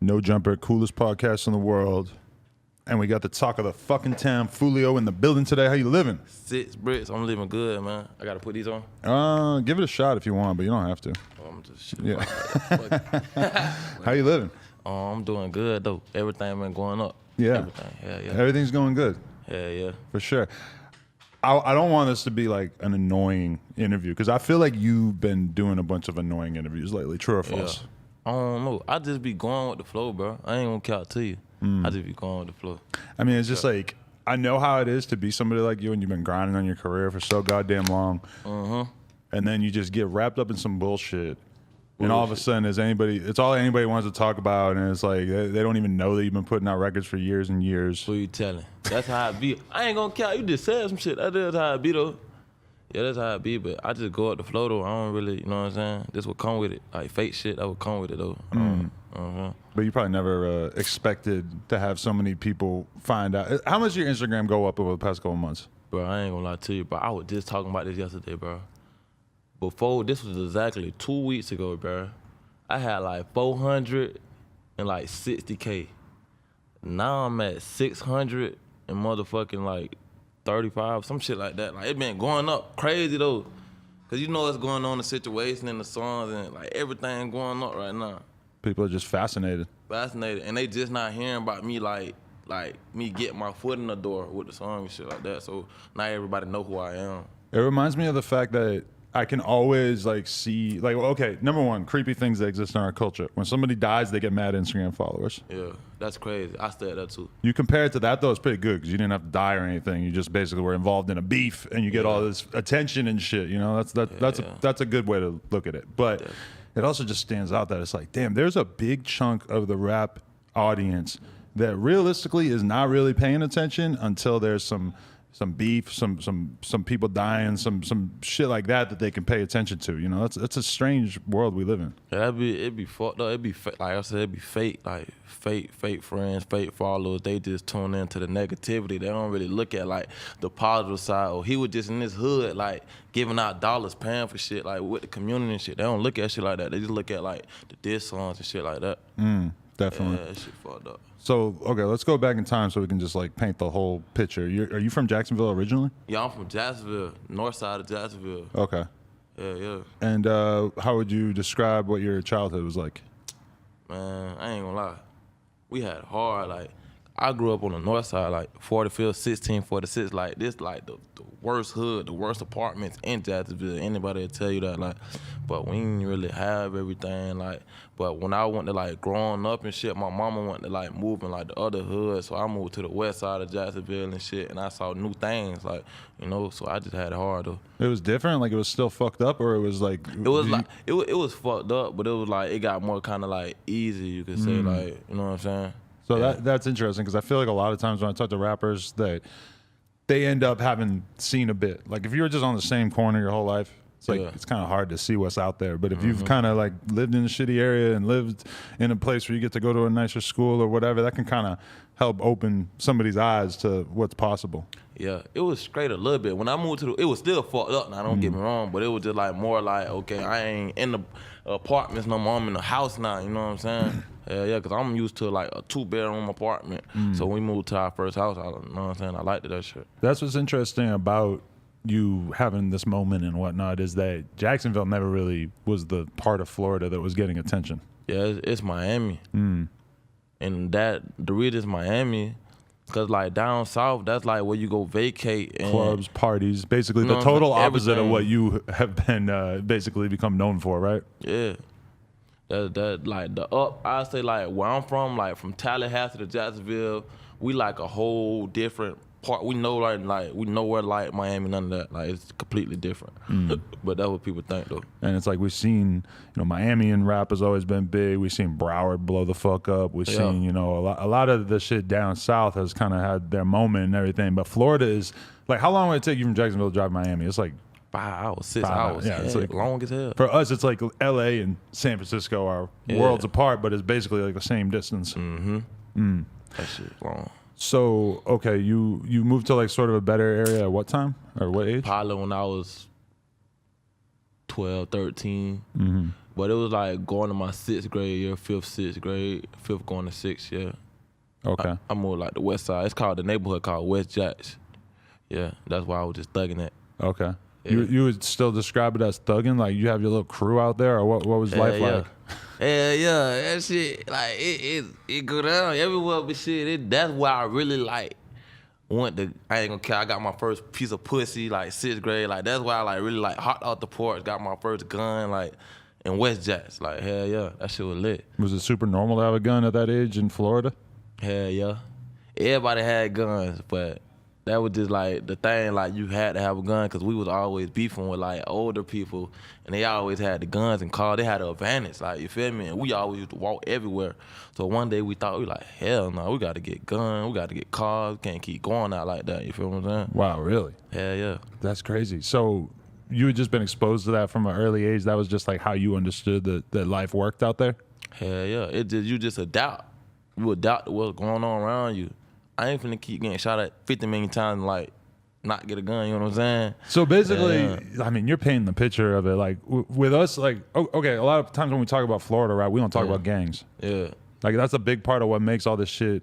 No Jumper, coolest podcast in the world. And we got the talk of the fucking town, Foolio, in the building today. How you living? 6 bricks. I'm living good, man. I got to put these on? Give it a shot if you want, but you don't have to. Oh, I'm just shit. Yeah. How you living? I'm doing good, though. Everything been going up. Yeah. Everything. Yeah. Everything's going good. Yeah. For sure. I don't want this to be like an annoying interview because I feel like you've been doing a bunch of annoying interviews lately. True or false? Yeah. I don't know. I just be going with the flow, bro. I ain't gonna count to you. I just be going with the flow. I mean, it's just like, I know how it is to be somebody like you and you've been grinding on your career for so goddamn long. And then you just get wrapped up in some bullshit. And all of a sudden, it's all anybody wants to talk about. And it's like, they don't even know that you've been putting out records for years and years. Who you telling? That's how I be. I ain't gonna count. You just said some shit. That is how I be, though. Yeah, that's how I be, but I just go up the flow, though. I don't really, you know what I'm saying? This would come with it. Like, fake shit, that would come with it, though. But you probably never expected to have so many people find out. How much did your Instagram go up over the past couple of months? Bro, I ain't gonna lie to you, bro. I was just talking about this yesterday, bro. Before, this was exactly 2 weeks ago, bro. I had like 460K. Now I'm at 600 and motherfucking like 35, some shit like that. Like, it been going up crazy, though. Cause you know what's going on, the situation and the songs and like everything going up right now. People are just fascinated. And they just not hearing about me like me getting my foot in the door with the song and shit like that. So now everybody know who I am. It reminds me of the fact that I can always like see, like, okay, number one, creepy things that exist in our culture. When somebody dies, they get mad Instagram followers. Yeah, that's crazy. I said that too. You compare it to that, though, it's pretty good because you didn't have to die or anything. You just basically were involved in a beef and you get all this attention and shit. You know, that's a good way to look at it. But it also just stands out that it's like, damn, there's a big chunk of the rap audience that realistically is not really paying attention until there's some beef, some people dying, some shit like that they can pay attention to. You know, that's a strange world we live in. Yeah, it'd be fucked up. It'd be like I said, it'd be fake, like fake friends, fake followers. They just tune into the negativity. They don't really look at like the positive side. Or he was just in this hood, like giving out dollars, paying for shit, like with the community and shit. They don't look at shit like that. They just look at like the diss songs and shit like that. Definitely. Yeah, that shit fucked up. So, okay, let's go back in time so we can just like paint the whole picture. Are you from Jacksonville originally? Yeah, I'm from Jacksonville, north side of Jacksonville. Okay. Yeah. And how would you describe what your childhood was like? Man, I ain't gonna lie. We had it hard. Like, I grew up on the north side, like 45th, 1646. Like, this, like the worst hood, the worst apartments in Jacksonville. Anybody will tell you that, like, but we didn't really have everything, like. But when I went to like growing up and shit, my mama went to like moving like the other hood, so I moved to the west side of Jacksonville and shit, and I saw new things, like, you know. So I just had it hard though. It was different, like it was still fucked up, or it was like it was like it was fucked up, but it was like it got more kind of like easy, you could say, like, you know what I'm saying. So that's interesting because I feel like a lot of times when I talk to rappers that they end up having seen a bit. Like if you were just on the same corner your whole life, it's like it's kind of hard to see what's out there. But if you've kind of like lived in a shitty area and lived in a place where you get to go to a nicer school or whatever, that can kind of help open somebody's eyes to what's possible. Yeah, it was straight a little bit. When I moved to it was still fucked up. Now, don't get me wrong, but it was just like more like, okay, I ain't in the apartments no more. I'm in the house now. You know what I'm saying? Yeah, because I'm used to like a 2-bedroom apartment. So when we moved to our first house, you know what I'm saying? I liked that shit. That's what's interesting about you having this moment and whatnot is that Jacksonville never really was the part of Florida that was getting attention. Yeah, it's Miami. And the reason it's Miami, because like down south, that's like where you go vacate. And, clubs, parties, basically you know, the total opposite everything. of what you have been basically become known for, right? Yeah. That like the I say like where I'm from, like from Tallahassee to Jacksonville, we like a whole different part. We know like we nowhere like Miami, none of that. Like it's completely different. But that's what people think though. And it's like we've seen, you know, Miami and rap has always been big. We've seen Broward blow the fuck up. We've seen, you know, a lot of the shit down south has kind of had their moment and everything. But Florida is like, how long would it take you from Jacksonville to drive to Miami? It's like 5 hours, 6 hours. Yeah, it's like long as hell. For us, it's like LA and San Francisco are worlds apart, but it's basically like the same distance. That shit long. So, okay, you moved to like sort of a better area at what time or what age? Probably when I was 12, 13. But it was like going to my 6th grade year, 5th, 6th grade, 5th going to 6th, yeah. Okay. I moved like the west side. It's called the neighborhood called West Jacks. Yeah, that's why I was just thugging it. Okay. Yeah. You would still describe it as thugging? Like you have your little crew out there, or what was life like? Yeah, that shit, like it go down everywhere, but shit, that's why I really like went to, I ain't gonna care, I got my first piece of pussy, like 6th grade, like that's why I like really like hopped out the porch, got my first gun, like in West Jacks, like hell yeah, that shit was lit. Was it super normal to have a gun at that age in Florida? Hell yeah. Everybody had guns, but that was just like the thing, like you had to have a gun because we was always beefing with like older people and they always had the guns and cars. They had the advantage, like you feel me? And we always used to walk everywhere. So one day we thought, we like, hell no, we got to get guns, we got to get cars, we can't keep going out like that, you feel what I'm saying? Wow, really? Hell yeah. That's crazy. So you had just been exposed to that from an early age. That was just like how you understood that life worked out there? Hell yeah. It just, you just adapt. You adapt to what's going on around you. I ain't finna keep getting shot at 50 million times and like not get a gun, you know what I'm saying? So basically, I mean, you're painting the picture of it. Like with us, like, okay, a lot of times when we talk about Florida, right, we don't talk about gangs. Yeah. Like that's a big part of what makes all this shit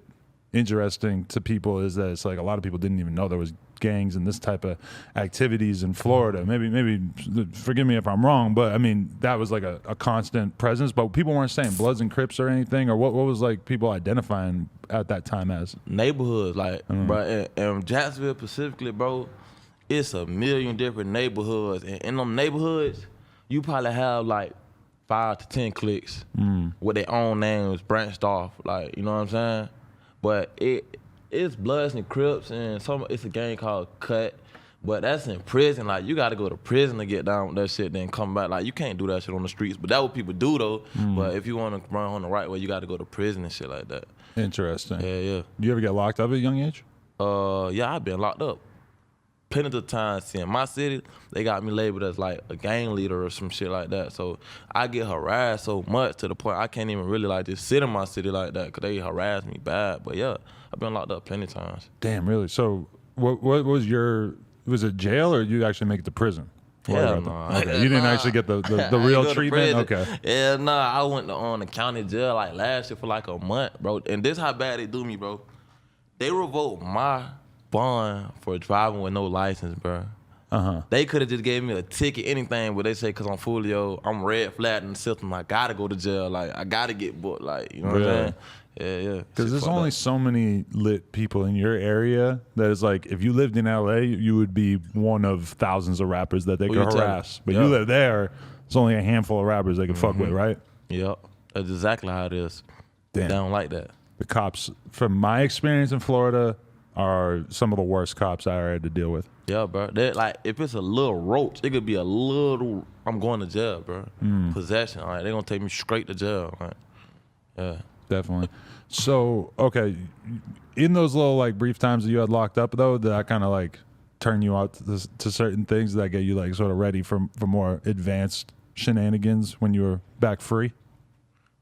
interesting to people is that it's like a lot of people didn't even know there was gangs and this type of activities in Florida. Maybe forgive me if I'm wrong, but I mean that was like a constant presence. But people weren't saying Bloods and Crips or anything, or what was like people identifying at that time as neighborhoods, like bro, and Jacksonville specifically, bro, it's a million different neighborhoods, and in them neighborhoods, you probably have like 5 to 10 cliques with their own names branched off, like you know what I'm saying. But it's Bloods and Crips, and it's a gang called Cut, but that's in prison. Like you got to go to prison to get down with that shit, then come back. Like you can't do that shit on the streets, but that's what people do though. But if you want to run on the right way, you got to go to prison and shit like that. Interesting. Yeah. Do you ever get locked up at a young age? Yeah, I've been locked up plenty of times. In my city, they got me labeled as like a gang leader or some shit like that. So I get harassed so much to the point I can't even really like just sit in my city like that because they harass me bad. But yeah, I've been locked up plenty of times. Damn, really? So what was was it jail or did you actually make it to prison? Hell no. Okay. You didn't actually get the real treatment? Okay. Yeah, nah, I went to the county jail like last year for like a month, bro. And this how bad they do me, bro. They revoked my bond for driving with no license, bro. They could have just gave me a ticket, anything, but they say because I'm Foolio, I'm red flag in the system. I gotta go to jail. Like I gotta get booked. Like you know what I'm saying? Yeah. Because there's only so many lit people in your area that is like, if you lived in LA, you would be one of thousands of rappers that they could harass. But you live there, it's only a handful of rappers they could fuck with, right? Yep. That's exactly how it is. Damn. They don't like that. The cops, from my experience in Florida, are some of the worst cops I ever had to deal with. Yeah, bro. They're like, if it's a little roach, it could be a little, I'm going to jail, bro. Possession, all right? They're going to take me straight to jail, right? Yeah. Definitely. So, okay, in those little like brief times that you had locked up though, did that kind of like turn you out to certain things that get you like sort of ready for more advanced shenanigans when you were back free?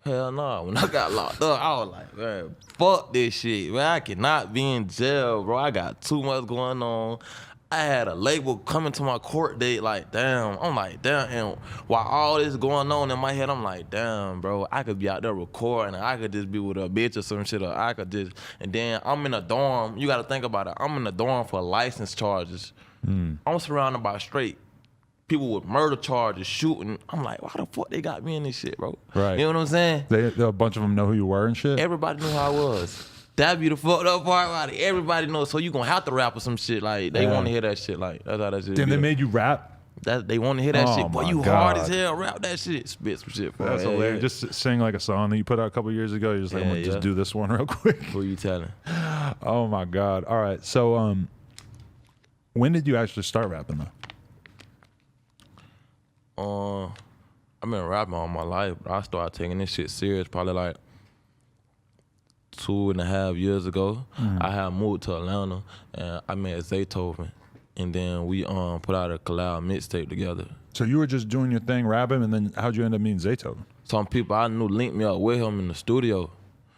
Hell no. When I got locked up, I was like, man, fuck this shit. Man, I cannot be in jail, bro. I got too much going on. I had a label coming to my court date, like, damn. I'm like, damn. And while all this going on in my head, I'm like, damn, bro. I could be out there recording. I could just be with a bitch or some shit. Or I could just, and then I'm in a dorm. You got to think about it. I'm in a dorm for license charges. I'm surrounded by straight people with murder charges, shooting. I'm like, why the fuck they got me in this shit, bro? Right. You know what I'm saying? A bunch of them know who you were and shit? Everybody knew who I was. That be the fucked up part about it. Everybody knows, so you gonna have to rap or some shit. Like, they want to hear that shit. Like, that's how that shit Then they made you rap? They want to hear that shit. Boy, you God. hard as hell. Rap that shit. Spit some shit. That's hilarious. Just sing like a song that you put out a couple years ago. You're just like, I'm gonna just do this one real quick. Who you telling? Oh my God. All right. So, when did you actually start rapping though? I've been rapping all my life, but I started taking this shit serious probably like 2.5 years ago. I had moved to Atlanta and I met Zaytoven, and then we put out a collab mixtape together. So you were just doing your thing rapping, and then how'd you end up meeting Zaytoven? Some people I knew linked me up with him in the studio.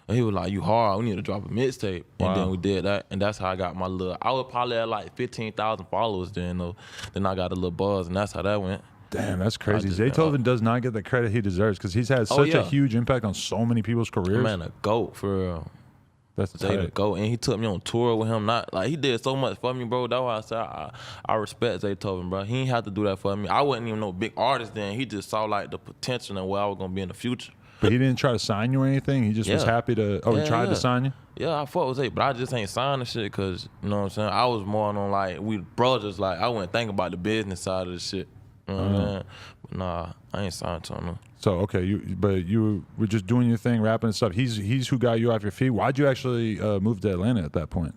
And he was like, you hard, we need to drop a mixtape. Wow. And then we did that, and that's how I got my little, I was probably at like 15,000 followers then though. Then I got a little buzz, and that's how that went. Damn, that's crazy. Zaytoven does not get the credit he deserves because he's had such a huge impact on so many people's careers. Man, a GOAT for real. That's Zay the GOAT, and he took me on tour with him. Not like he did so much for me, bro. That's why I said I respect Zaytoven, bro. He ain't have to do that for me. I wasn't even no big artist then. He just saw like the potential and where I was gonna be in the future. But he didn't try to sign you or anything. He just was happy to. Oh, he tried to sign you. Yeah, I fuck with Zay, but I just ain't signed the shit because you know what I'm saying. I was more on like we brothers. Like I wouldn't think about the business side of the shit. You know what I'm saying? But nah, I ain't signed to him. No. So okay, you were just doing your thing, rapping and stuff. He's who got you off your feet. Why'd you actually move to Atlanta at that point?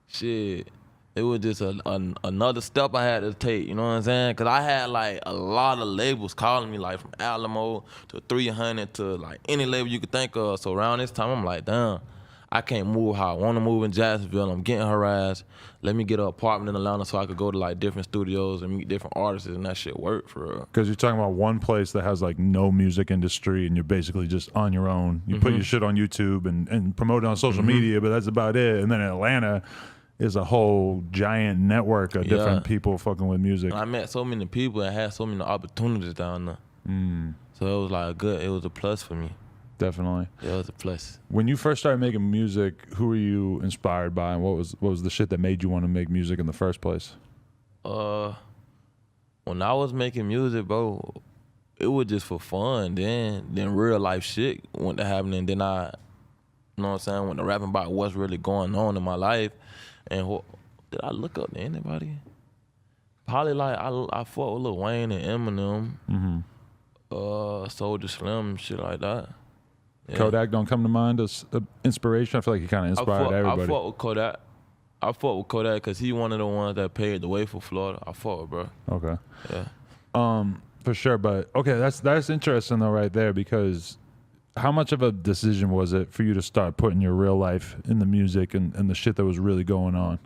Shit, it was just another step I had to take. You know what I'm saying? Cause I had like a lot of labels calling me, like from Alamo to 300 to like any label you could think of. So around this time, I'm like, damn, I can't move how I want to move in Jacksonville. I'm getting harassed. Let me get an apartment in Atlanta so I could go to like different studios and meet different artists, and that shit worked for real. Because you're talking about one place that has like no music industry, and you're basically just on your own. You put your shit on YouTube and promote it on social media, but that's about it. And then Atlanta is a whole giant network of different people fucking with music. And I met so many people and had so many opportunities down there. So it was like it was a plus for me. Definitely. Yeah, it was a plus. When you first started making music, who were you inspired by, and what was the shit that made you want to make music in the first place? When I was making music, bro, it was just for fun. Then real life shit went to happen, and then I, you know what I'm saying, went to rapping about what's really going on in my life. And did I look up to anybody? Probably like I fought with Lil Wayne and Eminem, Soulja Slim, shit like that. Yeah. Kodak don't come to mind as inspiration. I feel like he kind of inspired everybody. I fought with Kodak. I fought with Kodak because he one of the ones that paid the way for Florida. I fought with, bro. Okay. Yeah. For sure. But okay, that's interesting though, right there, because how much of a decision was it for you to start putting your real life in the music and the shit that was really going on?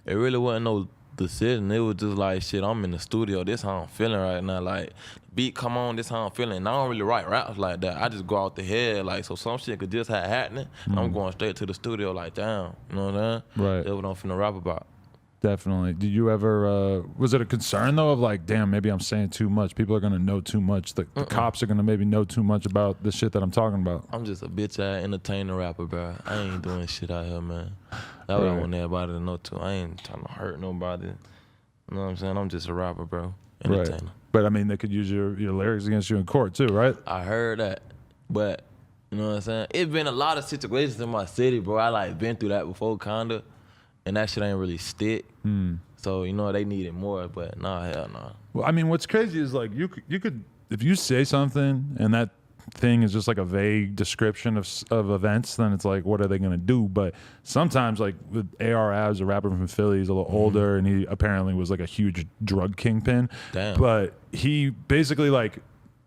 It really wasn't no decision. It was just like, shit, I'm in the studio. This how I'm feeling right now. Like, beat come on, this how I'm feeling. And I don't really write raps like that. I just go out the head. Like, so some shit could just have happening. And I'm going straight to the studio like, damn. You know what I'm saying? Right. That's what I'm finna rap about. Definitely. Did you ever, was it a concern though of like, damn, maybe I'm saying too much. People are going to know too much. The cops are going to maybe know too much about the shit that I'm talking about. I'm just a bitch ass entertainer rapper, bro. I ain't doing shit out here, man. That's what I want everybody to know too. I ain't trying to hurt nobody. You know what I'm saying? I'm just a rapper, bro. Entertainer. Right. But I mean, they could use your lyrics against you in court too, right? I heard that. But, you know what I'm saying? It's been a lot of situations in my city, bro. I like been through that before, kinda. And that shit ain't really stick. So, you know, they needed more, but nah, hell nah. Well, I mean, what's crazy is like you could if you say something and that thing is just like a vague description of events, then it's like, what are they gonna do? But sometimes, like with AR Abs, a rapper from Philly, he's a little older, and he apparently was like a huge drug kingpin. Damn. But he basically like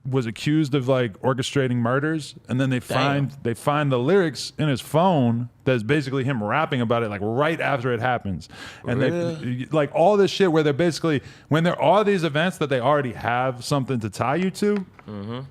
was accused of like orchestrating murders, and then they find the lyrics in his phone that's basically him rapping about it like right after it happens. And they like all this shit where they're basically, when there are these events that they already have something to tie you to,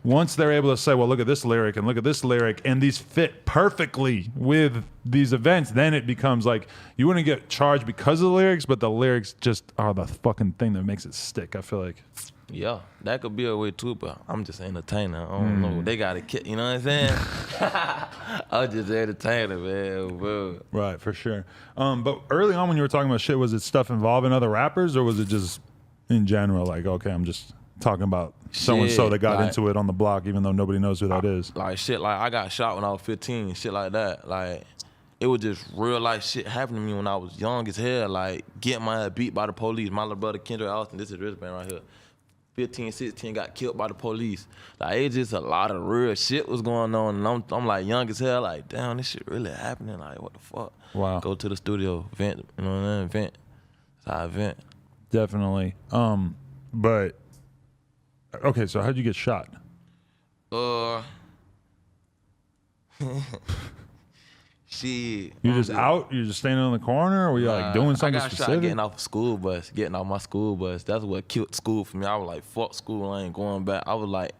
once they're able to say, well, look at this lyric and look at this lyric, and these fit perfectly with these events, then it becomes like you wouldn't get charged because of the lyrics, but the lyrics just are the fucking thing that makes it stick, I feel like. Yeah, that could be a way too, but I'm just an entertainer. I don't know. They got to, you know what I'm saying? I'm just an entertainer, man. Bro. Right, for sure. But early on when you were talking about shit, was it stuff involving other rappers, or was it just in general, like, okay, I'm just talking about so-and-so that got into it on the block, even though nobody knows who that is? Like, shit, like, I got shot when I was 15, shit like that. Like, it was just real life shit happening to me when I was young as hell, like, getting my head beat by the police. My little brother, Kendrick Austin, this is wristband right here. 15, 16, got killed by the police. Like, it's just a lot of real shit was going on, and I'm like young as hell, like, damn, this shit really happening, like, what the fuck? Wow. Go to the studio, vent, you know what I mean, vent. That's how I vent. Definitely. But, okay, so how'd you get shot? Shit. You just out? You just standing on the corner, or were you like doing something I got specific? shot getting off my school bus. That's what killed school for me. I was like, fuck school, I ain't going back. I was like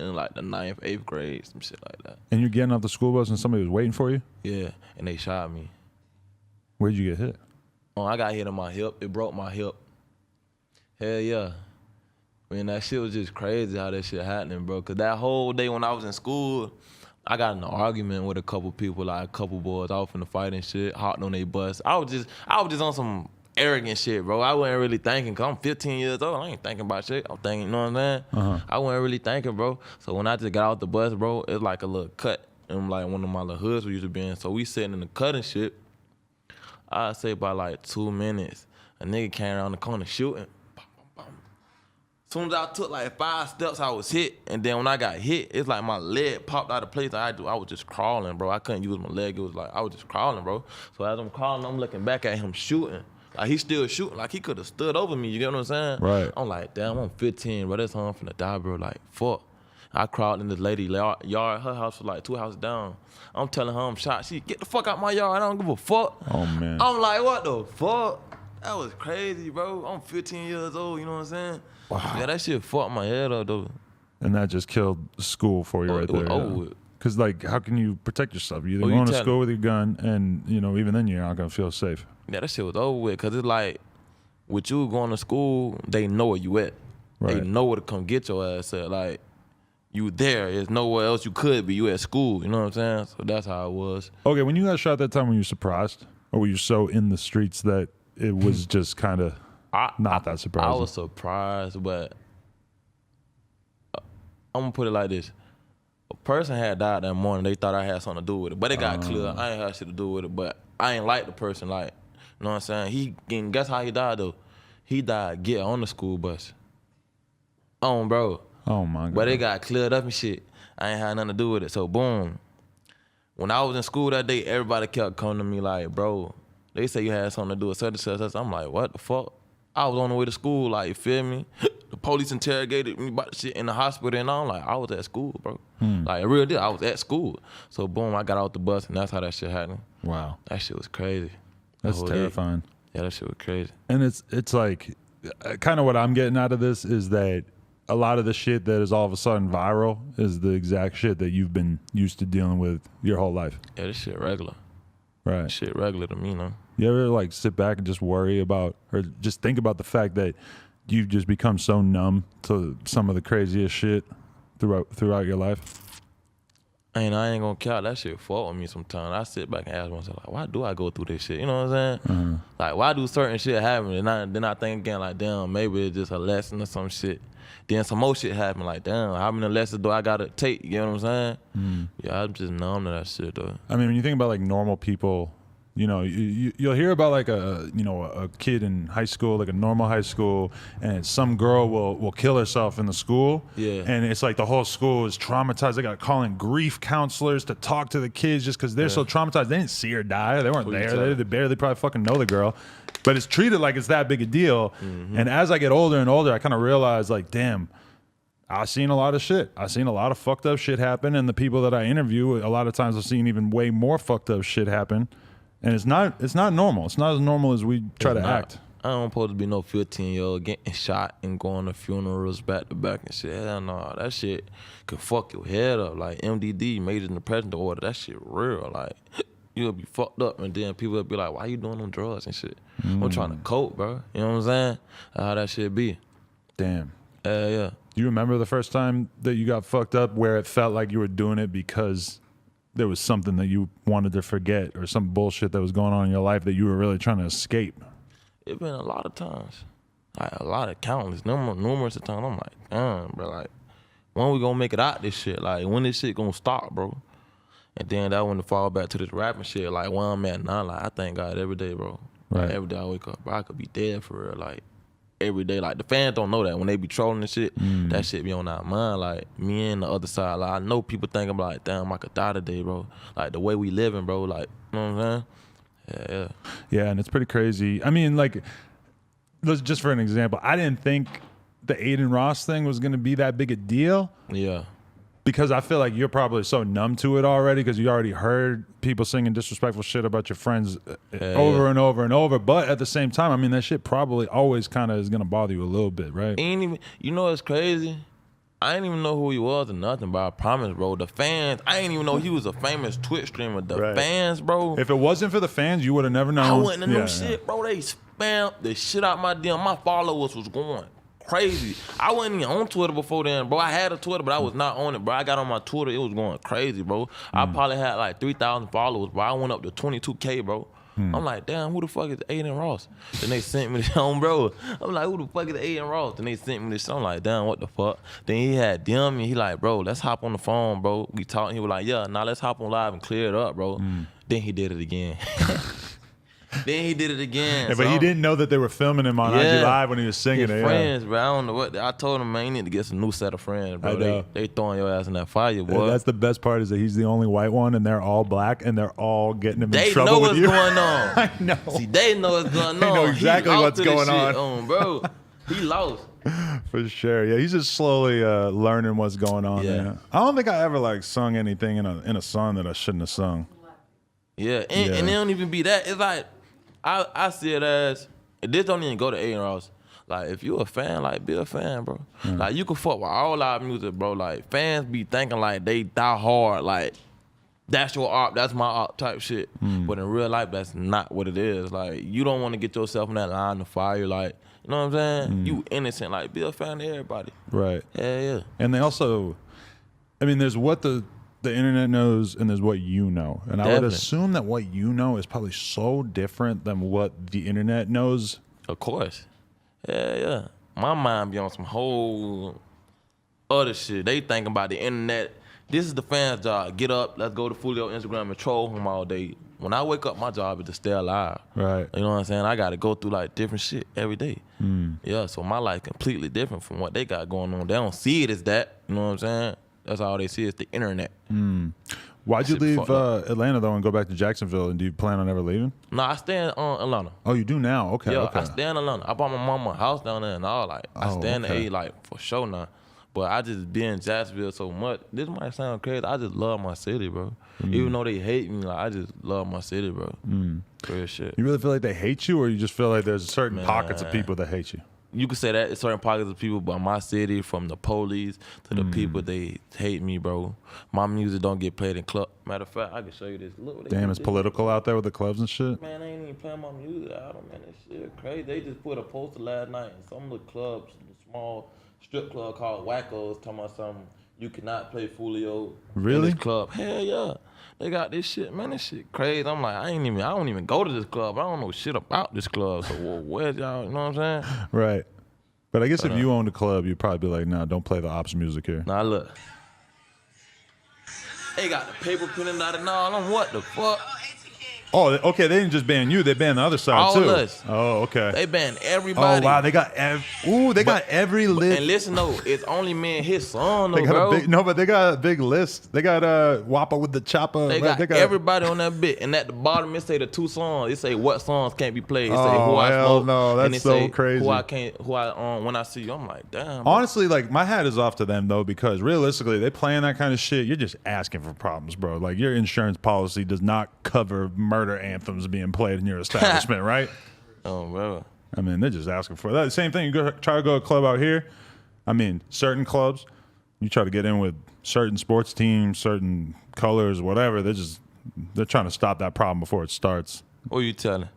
in like the 9th, 8th grade, some shit like that. And you're getting off the school bus and somebody was waiting for you? Yeah, and they shot me. Where'd you get hit? Oh, I got hit on my hip. It broke my hip. Hell yeah. Man, that shit was just crazy how that shit happening, bro. Cause that whole day when I was in school, I got in an argument with a couple people, like a couple boys. I was finna fight and shit, hopped on their bus. I was just on some arrogant shit, bro. I wasn't really thinking, cause I'm 15 years old. I ain't thinking about shit. I'm thinking, you know what I'm saying? I wasn't really thinking, bro. So when I just got out the bus, bro, it's like a little cut in like one of my little hoods we used to be in. So we sitting in the cut and shit. I'd say by like 2 minutes, a nigga came around the corner shooting. As soon as I took like 5 steps, I was hit. And then when I got hit, it's like my leg popped out of place. I was just crawling, bro. I couldn't use my leg. It was like, I was just crawling, bro. So as I'm crawling, I'm looking back at him shooting. Like, he's still shooting. Like, he could have stood over me. You get what I'm saying? Right. I'm like, damn, I'm 15, bro. That's how I'm finna die, bro. Like, fuck. I crawled in this lady yard. Her house was like 2 houses down. I'm telling her I'm shot. She, get the fuck out my yard. I don't give a fuck. Oh, man. I'm like, what the fuck? That was crazy, bro. I'm 15 years old, you know what I'm saying? Wow. Yeah, that shit fucked my head up, though. And that just killed school for you right there. Oh, because, like, how can you protect yourself? You're you going to telling school with your gun, and, you know, even then you're not going to feel safe. Yeah, that shit was over with. Because it's like, with you going to school, they know where you at. Right. They know where to come get your ass at. Like, you there. There's nowhere else you could be. You at school. You know what I'm saying? So that's how it was. Okay, when you got shot that time, were you surprised? Or were you so in the streets that it was just kind of not that surprising? I was surprised, but I'm going to put it like this. A person had died that morning. They thought I had something to do with it. But it got clear. I ain't had shit to do with it. But I ain't like the person. Like, you know what I'm saying? And guess how he died, though? He died getting on the school bus. Bro. Oh, my God. But it got cleared up and shit. I ain't had nothing to do with it. So, boom. When I was in school that day, everybody kept coming to me like, bro, they say you had something to do with such and such. I'm like, what the fuck? I was on the way to school, like, you feel me? The police interrogated me about the shit in the hospital and all. Like, I was at school, bro. Like, a real deal, I was at school. So, boom, I got out the bus, and that's how that shit happened. Wow. That shit was crazy. That's terrifying. Yeah, that shit was crazy. And it's like, kind of what I'm getting out of this is that a lot of the shit that is all of a sudden viral is the exact shit that you've been used to dealing with your whole life. Yeah, this shit regular. Right. This shit regular to me, no? You ever like sit back and just worry about, or just think about the fact that you've just become so numb to some of the craziest shit throughout your life? I ain't gonna count. That shit fuck with me sometimes. I sit back and ask myself, like, why do I go through this shit? You know what I'm saying? Like, why do certain shit happen? And then I think again, like, damn, maybe it's just a lesson or some shit. Then some more shit happen, like, damn, how many lessons do I gotta take? You know what I'm saying? Yeah, I'm just numb to that shit, though. I mean, when you think about like normal people, you know, you'll hear about like a kid in high school, like a normal high school, and some girl will kill herself in the school. Yeah. And it's like the whole school is traumatized. They got to call in grief counselors to talk to the kids just because they're so traumatized. They didn't see her die. They weren't there. They barely probably fucking know the girl. But it's treated like it's that big a deal. And as I get older and older, I kind of realize like, damn, I've seen a lot of shit. I've seen a lot of fucked up shit happen. And the people that I interview, a lot of times I've seen even way more fucked up shit happen. And it's not normal. It's not as normal as we try to act. I don't supposed to be no 15-year-old getting shot and going to funerals back to back and shit. Hell no, that shit could fuck your head up. Like MDD, major depressive disorder, that shit real. Like, you'll be fucked up and then people will be like, why you doing them drugs and shit? I'm trying to cope, bro. You know what I'm saying? How that shit be. Damn. Yeah. Do you remember the first time that you got fucked up where it felt like you were doing it because there was something that you wanted to forget or some bullshit that was going on in your life that you were really trying to escape? It's been a lot of times. Like, a lot of countless, numerous of times. I'm like, damn, bro, like, when we gonna make it out this shit? Like, when this shit gonna stop, bro? And then that when to fall back to this rapping shit, like, where I'm at now, like, I thank God every day, bro. Right. Like, every day I wake up, bro, I could be dead for real, like, every day. Like, the fans don't know that. When they be trolling and shit, that shit be on our mind. Like, me and the other side, like, I know people thinking like, damn, I could die today, bro. Like, the way we living, bro, like, you know what I'm saying? Yeah, and it's pretty crazy. I mean, like, just for an example, I didn't think the Aiden Ross thing was going to be that big a deal. Yeah. Because I feel like you're probably so numb to it already because you already heard people singing disrespectful shit about your friends over and over and over. But at the same time, I mean, that shit probably always kind of is going to bother you a little bit, right? Ain't even, you know what's crazy? I didn't even know who he was or nothing, but I promise, bro. The fans, I didn't even know he was a famous Twitch streamer. The fans, bro. If it wasn't for the fans, you would have never known. I wouldn't have known shit, bro. They spammed the shit out my DM. My followers was going crazy. I wasn't even on Twitter before then, bro. I had a Twitter, but I was not on it, bro. I got on my Twitter, it was going crazy, bro. I probably had like 3,000 followers, bro. I went up to 22K, bro. I'm like, damn, who the fuck is Aiden Ross? Then they sent me this on, bro. I'm like, who the fuck is Aiden Ross? Then they sent me this shit. I'm like, damn, what the fuck? Then he had DM me. He like, bro, let's hop on the phone, bro. We talked. He was like, yeah, now let's hop on live and clear it up, bro. Then he did it again. Yeah, but he didn't know that they were filming him on IG Live when he was singing it. Friends, bro. I don't know what. I told him, man, you need to get some new set of friends, bro. I know. They throwing your ass in that fire, boy. And that's the best part is that he's the only white one, and they're all black, and they're all getting him in trouble with you. They know what's going on. I know. See, they know what's going on. They know exactly what's going on, bro. He lost. For sure. Yeah, he's just slowly learning what's going on. Yeah. I don't think I ever like sung anything in a song that I shouldn't have sung. Yeah, and it don't even be that. It's like I see it as this don't even go to Aiden Ross. Like if you a fan, like be a fan, bro. Like you can fuck with all our music, bro. Like fans be thinking like they die hard, like that's your art, that's my art type shit. But in real life, that's not what it is. Like you don't want to get yourself in that line of fire, like you know what I'm saying? You innocent, like be a fan of everybody. Right. Yeah. And they also, I mean, there's what the internet knows and there's what you know. And I would assume that what you know is probably so different than what the internet knows. Of course. Yeah. My mind be on some whole other shit. They thinking about the internet. This is the fans' job. Get up, let's go to Foolio Instagram and troll him all day. When I wake up, my job is to stay alive. Right. You know what I'm saying? I got to go through like different shit every day. Yeah, so my life completely different from what they got going on. They don't see it as that. You know what I'm saying? That's all they see is the internet. Why'd you leave Atlanta, though, and go back to Jacksonville? And do you plan on ever leaving? No, I stay in Atlanta. Oh, you do now? Okay. Yeah, okay. I stay in Atlanta. I bought my mama a house down there and all. Like, I stay in the A, like, for sure now. But I just be in Jacksonville so much. This might sound crazy. I just love my city, bro. Even though they hate me, like, I just love my city, bro. Real shit. You really feel like they hate you, or you just feel like there's certain pockets of people that hate you? You could say that in certain pockets of people, but my city, from the police to the people, they hate me, bro. My music don't get played in club. Matter of fact, I can show you this. Look, damn, it's political out there with the clubs and shit. Man, they ain't even playing my music out, man. That shit crazy. They just put a poster last night in some of the clubs, the small strip club called Wackos, talking about something. You cannot play Foolio in this club. Hell yeah. They got this shit, man. This shit crazy. I'm like, I don't even go to this club. I don't know shit about this club. So where's y'all? You know what I'm saying? Right. But I guess if you owned a club, you'd probably be like, nah, don't play the ops music here. Nah, look. They got the paper printed out and all. I'm what the fuck? Oh, okay. They didn't just ban you; they banned the other side all too. Us. Oh, okay. They banned everybody. Oh wow, they got got every list. And listen though, it's only me and his son though, they got bro. A big, no, but they got a big list. They got Wappa with the chopper. They got everybody on that bit, and at the bottom it say the 2 songs. It say what songs can't be played. It say who I smoke. No, that's and it so say crazy. Who I when I see you, I'm like, damn. Bro. Honestly, like my hat is off to them though, because realistically, they playing that kind of shit. You're just asking for problems, bro. Like your insurance policy does not cover murder anthems being played in your establishment, right? Oh, bro. I mean, they're just asking for that. Same thing. You try to go to a club out here. I mean, certain clubs, you try to get in with certain sports teams, certain colors, whatever. They're trying to stop that problem before it starts. Who you telling?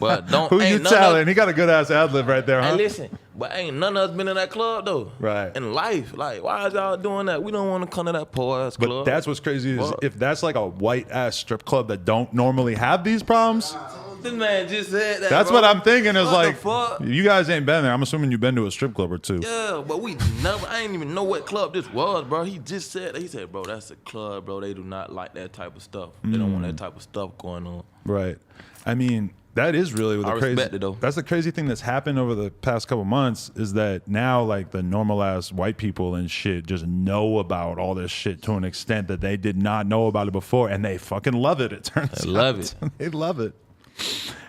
But don't. Who you telling? He got a good ass ad lib right there, huh? Hey, listen, but ain't none of us been in that club though. Right. In life, like, why is y'all doing that? We don't want to come to that poor ass club. But that's what's crazy is if that's like a white ass strip club that don't normally have these problems. This man just said that. That's bro. what I'm thinking. Is what like, the fuck? You guys ain't been there. I'm assuming you've been to a strip club or two. Yeah, but we never. I ain't even know what club this was, bro. He just said. He said, bro, that's a club, bro. They do not like that type of stuff. They don't want that type of stuff going on. Right. I mean, that is really the crazy. Respect it, though. That's the crazy thing that's happened over the past couple months is that now like the normal ass white people and shit just know about all this shit to an extent that they did not know about it before, and they fucking love it. It turns out they love it. They love it.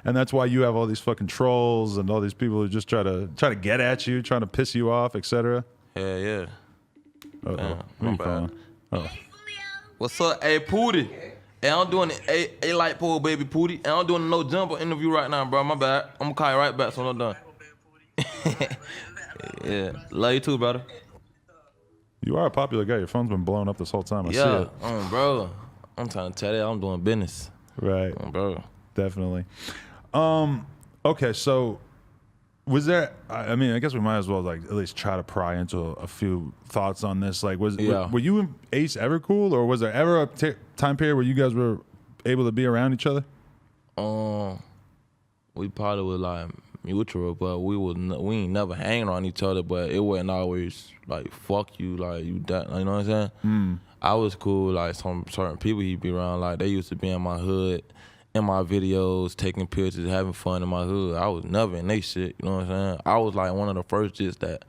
And that's why you have all these fucking trolls and all these people who just try to get at you, trying to piss you off, etc. Yeah, yeah. Uh-oh. Who you calling? Oh. What's up, hey Pootie? Hey, I'm doing it. A light pole, baby Pootie. And I'm doing a no jumper interview right now, bro. My bad. I'm gonna call you right back so I'm done. Yeah, love you too, brother. You are a popular guy. Your phone's been blowing up this whole time. I see it. Bro. I'm trying to tell you, I'm doing business. Right. Bro. Definitely. Okay, so Was there? I mean, I guess we might as well like at least try to pry into a few thoughts on this. Like, were you and Ace ever cool, or was there ever a time period where you guys were able to be around each other? We probably was like mutual, but we ain't never hanging on each other. But it wasn't always like fuck you, like you that. You know what I'm saying? I was cool. Like some certain people he'd be around, like they used to be in my hood, in my videos, taking pictures, having fun in my hood. I was never in they shit. You know what I'm saying? I was like one of the first just that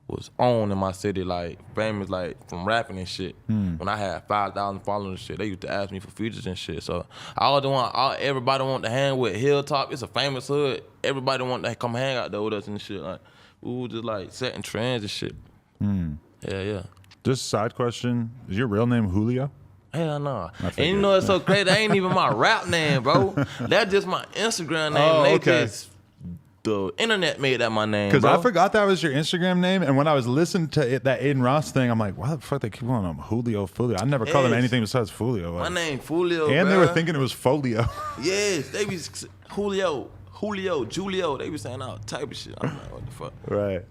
was on in my city, like famous, like from rapping and shit. When I had 5,000 followers and shit, they used to ask me for features and shit. So everybody want to hang with Hilltop. It's a famous hood. Everybody want to come hang out there with us and shit. Like we were just like setting trends and shit. Yeah. Just side question: is your real name Foolio? Hell no. And you know it's so crazy? That ain't even my rap name, bro. That's just my Instagram name. Oh, okay. The internet made that my name, because I forgot that was your Instagram name, and when I was listening to that Aiden Ross thing, I'm like, why the fuck they keep calling him Foolio? I never called him anything besides Foolio. My name Foolio, and they were thinking it was Folio. Yes, they be Julio, Julio. They be saying all type of shit. I'm like, what the fuck? Right.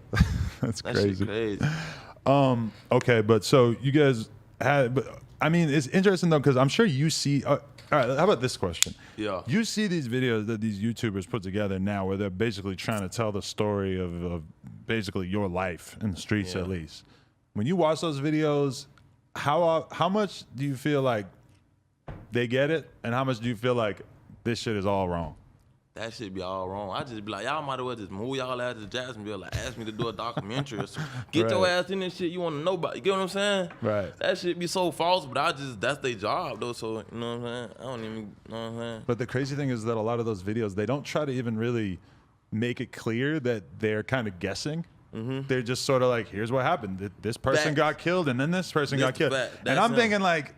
That's crazy. Shit crazy. Okay, but so you guys had, but I mean, it's interesting though, because I'm sure you see. All right, how about this question? Yeah. You see these videos that these YouTubers put together now where they're basically trying to tell the story of basically your life in the streets, at least. When you watch those videos, how much do you feel like they get it, and how much do you feel like this shit is all wrong? That shit be all wrong. I just be like, y'all might as well just move y'all ass to Jacksonville, like ask me to do a documentary or something. Get your ass in this shit you want to know about. You get what I'm saying? Right. That shit be so false, but that's their job though. So you know what I'm saying? I don't even, you know what I'm saying? But the crazy thing is that a lot of those videos, they don't try to even really make it clear that they're kind of guessing. They're just sort of like, here's what happened. This person got killed, and then this person got killed. And I'm thinking like,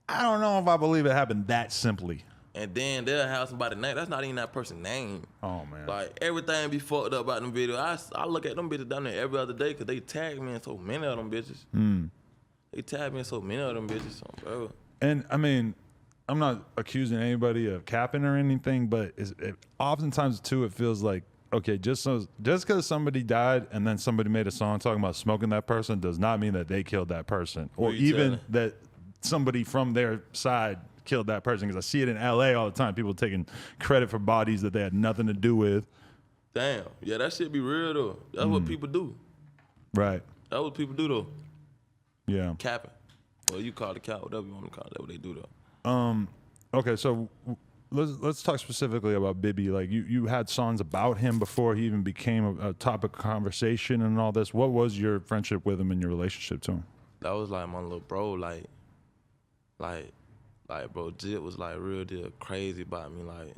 I don't know if I believe it happened that simply. And then they'll have somebody's name. That's not even that person's name. Oh, man. Like, everything be fucked up about them videos. I look at them bitches down there every other day because they tag me in so many of them bitches. They tag me in so many of them bitches. So, bro. And, I mean, I'm not accusing anybody of capping or anything, but oftentimes, too, it feels like, okay, just because somebody died and then somebody made a song talking about smoking that person does not mean that they killed that person. Or even that somebody from their side killed that person, because I see it in LA all the time. People taking credit for bodies that they had nothing to do with. Damn. Yeah, that shit be real though. That's what people do. Right. That's what people do though. Yeah. Capping. Well, you call it cap, whatever you want to call it. That's what they do though. Okay, so let's talk specifically about Bibby. Like you had songs about him before he even became a topic of conversation and all this. What was your friendship with him and your relationship to him? That was like my little bro, like bro, Jit was like real deal crazy about me, like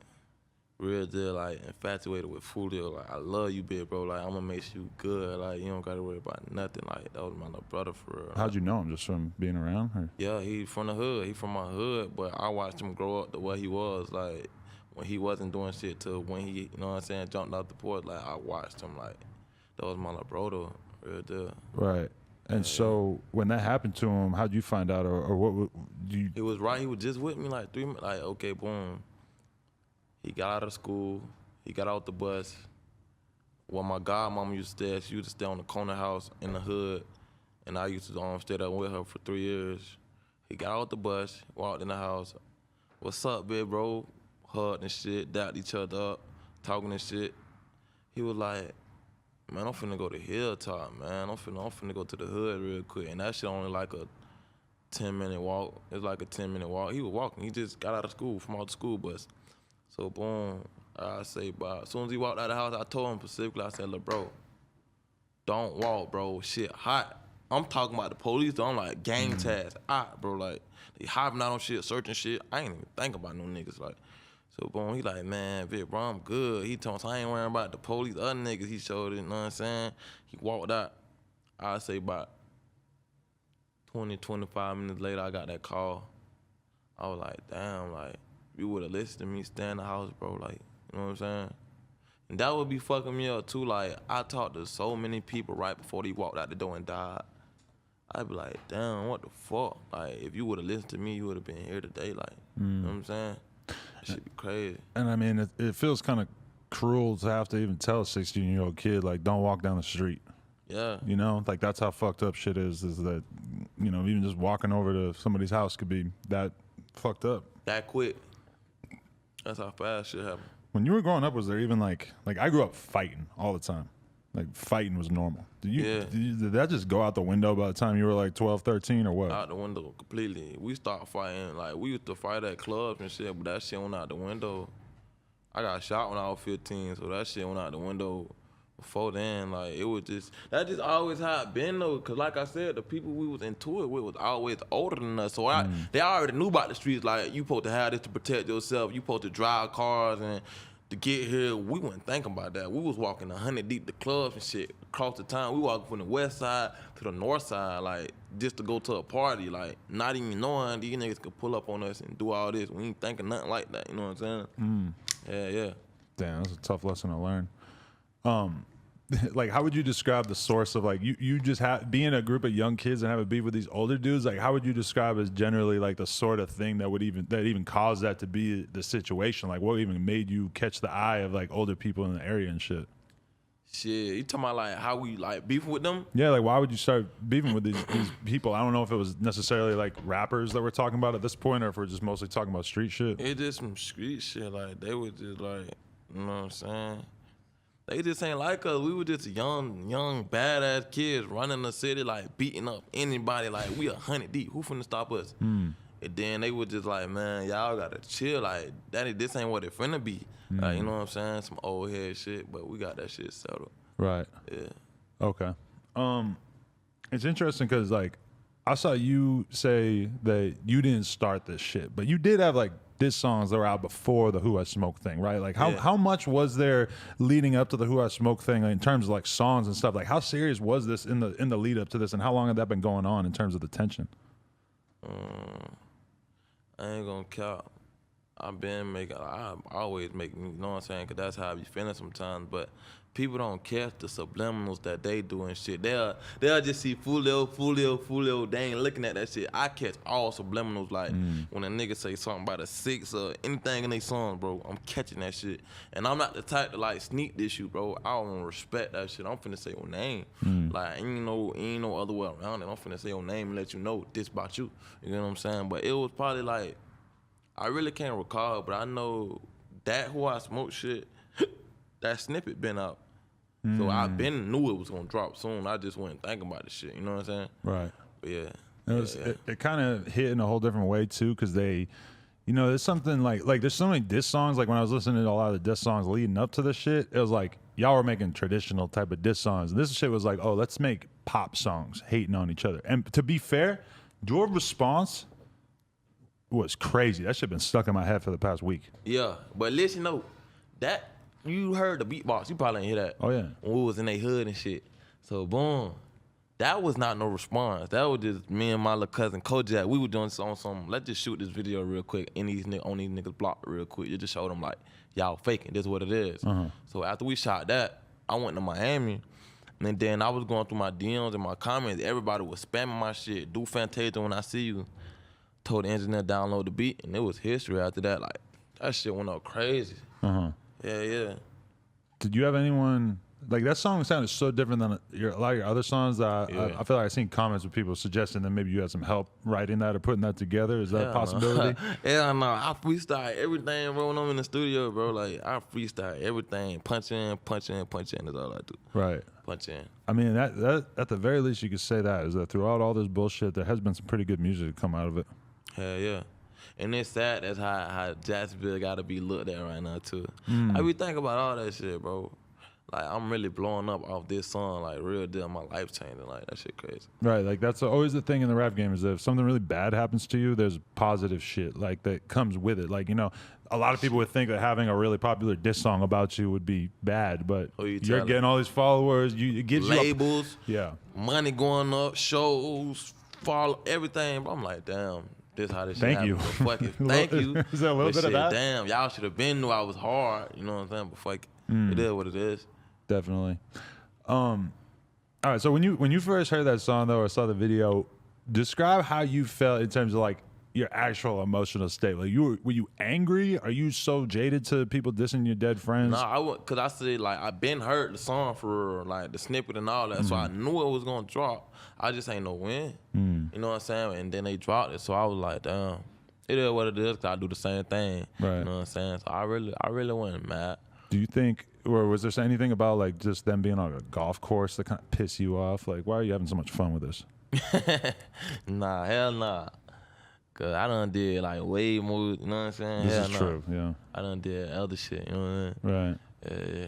real deal like infatuated with Foolio. Like, I love you, big bro. Like, I'm gonna make you good. Like, you don't gotta worry about nothing. Like, that was my little brother for real. How'd you know him? Just from being around? Or? Yeah, he from the hood. He from my hood, but I watched him grow up to what he was. Like, when he wasn't doing shit to when he, you know what I'm saying, jumped out the porch. Like, I watched him. Like, that was my little brother, real deal. Right. And so when that happened to him, how'd you find out, or what do you? It was right. He was just with me like 3 months. Like, okay, boom. He got out of school. He got out the bus. Well, my godmama used to stay. She used to stay on the corner house in the hood, and I used to stay there with her for 3 years. He got out the bus, walked in the house. What's up, big bro? Hugged and shit, dapped each other up, talking and shit. He was like, man, I'm finna go to Hilltop, man. I'm finna go to the hood real quick. And that shit only like a 10-minute walk. It's like a 10-minute walk. He was walking. He just got out of school, from out the school bus. So, boom, I say, bye. As soon as he walked out of the house, I told him specifically, I said, look, bro, don't walk, bro. Shit hot. I'm talking about the police, though. I'm like, gang task. Hot, bro. Like, they hopping out on shit, searching shit. I ain't even think about no niggas. Like, so, boom, he like, man, Vic, bro, I'm good. He told me, I ain't worrying about the police. Other niggas, he showed it, you know what I'm saying? He walked out. I say about 20, 25 minutes later, I got that call. I was like, damn, like, you would have listened to me stay in the house, bro, like, you know what I'm saying? And that would be fucking me up, too. Like, I talked to so many people right before they walked out the door and died. I'd be like, damn, what the fuck? Like, if you would have listened to me, you would have been here today, like, you know what I'm saying? That shit be crazy. And I mean, it feels kind of cruel to have to even tell a 16-year-old kid like don't walk down the street. Yeah. You know, like that's how fucked up shit is that, you know, even just walking over to somebody's house could be that fucked up. That quick. That's how fast shit happen. When you were growing up, was there even like I grew up fighting all the time. Like fighting was normal. Did that just go out the window by the time you were like 12, 13 or what? Out the window completely. We started fighting, like we used to fight at clubs and shit, but that shit went out the window. I got shot when I was 15, so that shit went out the window before then. Like it was that just always how it been though, cause like I said, the people we was into it with was always older than us. So they already knew about the streets, like you supposed to have this to protect yourself, you supposed to drive cars and to get here, we wasn't thinking about that. We was walking 100 deep to clubs and shit across the town. We walking from the west side to the north side, like just to go to a party, like not even knowing these niggas could pull up on us and do all this. We ain't thinking nothing like that. You know what I'm saying? Yeah. Damn, that's a tough lesson to learn. Like, how would you describe the source of like you just being a group of young kids and have a beef with these older dudes? Like, how would you describe as generally like the sort of thing that would even cause that to be the situation? Like, what even made you catch the eye of like older people in the area and shit? Shit, you talking about like how we like beefing with them? Yeah, like why would you start beefing with these people? I don't know if it was necessarily like rappers that we're talking about at this point, or if we're just mostly talking about street shit. It's just some street shit. Like they was just like, you know what I'm saying? They just ain't like us. We were just young, badass kids running the city, like beating up anybody. Like we 100 deep. Who finna stop us? And then they were just like, man, y'all gotta chill. Like this ain't what it finna be. Like you know what I'm saying? Some old head shit, but we got that shit settled. Right. Yeah. Okay. It's interesting because like I saw you say that you didn't start this shit, but you did have like diss songs that were out before the Who I Smoke thing, right? Like how much was there leading up to the Who I Smoke thing in terms of like songs and stuff? Like how serious was this in the lead up to this, and how long had that been going on in terms of the tension? I ain't gonna count. I always make, you know what I'm saying? Cause that's how I be feeling sometimes. But people don't catch the subliminals that they do and shit. They'll just see Foolio. They ain't looking at that shit. I catch all subliminals. Like when a nigga say something about a 6 or anything in their songs, bro, I'm catching that shit. And I'm not the type to like sneak this shit, bro. I don't respect that shit. I'm finna say your name. Like ain't no other way around it. I'm finna say your name and let you know this about you. You know what I'm saying? But it was probably like, I really can't recall, but I know that Who I Smoke shit, that snippet been out. So I been knew it was gonna drop soon. I just wasn't thinking about the shit. You know what I'm saying? Right. But yeah. It kind of hit in a whole different way too, because they, you know, there's something like there's so many diss songs. Like when I was listening to a lot of the diss songs leading up to this shit, it was like y'all were making traditional type of diss songs. And this shit was like, oh, let's make pop songs hating on each other. And to be fair, your response was crazy. That shit been stuck in my head for the past week. Yeah, but listen though, that you heard the beatbox. You probably ain't hear that. Oh yeah. When we was in their hood and shit. So boom, that was not no response. That was just me and my little cousin Kojak. We were doing on some. Let's just shoot this video real quick on these niggas block real quick. You just show them like y'all faking. This is what it is. So after we shot that, I went to Miami. And then I was going through my DMs and my comments. Everybody was spamming my shit. Do Fantasia when I see you. Told the engineer download the beat, and it was history after that. Like, that shit went up crazy. Yeah. Did you have anyone, like that song sounded so different than a lot of your other songs that I feel like I've seen comments with people suggesting that maybe you had some help writing that or putting that together. Is that a possibility? Yeah, no. I freestyle everything, bro, when I'm in the studio, bro. Like, I freestyle everything. Punch in is all I do. Right. Punch in. I mean, that at the very least you could say that, is that throughout all this bullshit, there has been some pretty good music to come out of it. Hell yeah. And it's sad that's how Jacksonville got to be looked at right now, too. I be thinking about all that shit, bro. Like, I'm really blowing up off this song, like, real deal, my life changing. Like, that shit crazy. Right, like, that's always the thing in the rap game, is that if something really bad happens to you, there's positive shit, like, that comes with it. Like, you know, a lot of people would think that having a really popular diss song about you would be bad, but you're getting all these followers, it gives labels, you money going up, shows, follow, everything. But I'm like, damn. This how this shit happen. Fuck it. Thank you. Is that a little bit of that? Damn, y'all should have been knew I was hard. You know what I'm saying? But fuck it. It is what it is. Definitely. All right. So when you first heard that song though, or saw the video, describe how you felt in terms of like your actual emotional state? Like, were you angry? Are you so jaded to people dissing your dead friends? Nah, I would, cause I said like I been heard the song for real, like the snippet and all that, so I knew it was gonna drop. I just ain't know when. You know what I'm saying? And then they dropped it, so I was like, damn, it is what it is. Cause I do the same thing. Right. You know what I'm saying? So I really wasn't mad. Do you think, or was there anything about like just them being on a golf course that kind of piss you off? Like, why are you having so much fun with this? Nah, hell nah. Cause I done did like way more, you know what I'm saying? This is true, yeah. I done did other shit, you know what I mean? Right. Yeah.